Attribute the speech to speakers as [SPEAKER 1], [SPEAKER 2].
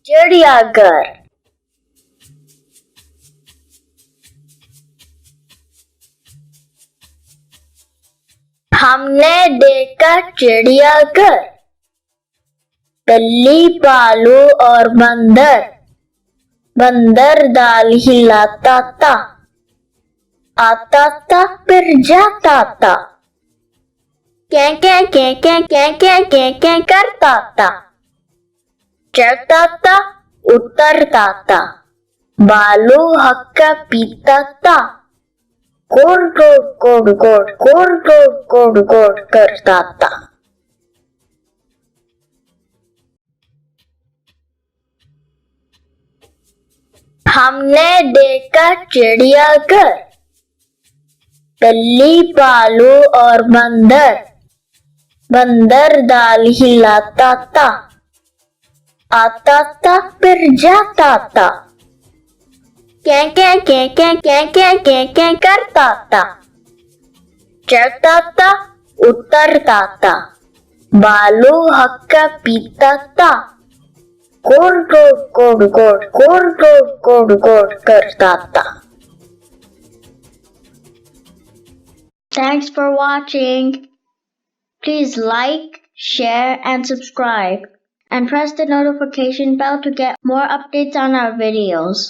[SPEAKER 1] चिड़ियाघर। हमने देखा चिड़ियाघर। बिल्ली, भालू और बंदर। बंदर दाल हिलाता था, आता था फिर जाता था। कै कै कै कै कै कै कै कै करता था। चढ़ता था, उतरता था। भालू हक्का पीता था, गोड़ गोड़ गोड़ गोड़ गोड़ गोड़ गोड़ गोड़ करता था। हमने देखा चिड़ियाघर। बिल्ली, भालू और बंदर। बंदर दाल हिलाता था, आता था फिर जाता था। कै कै कै कै कै कै कै कै करता था। चढ़ता था, उतरता था। भालू हक्का पीता था, गोड़ गोड़ गोड़ गोड़ गोड़ गोड़ गोड़ गोड़ करता था। Thanks for watching. Please like, share and subscribe and press the notification bell to get more updates on our videos.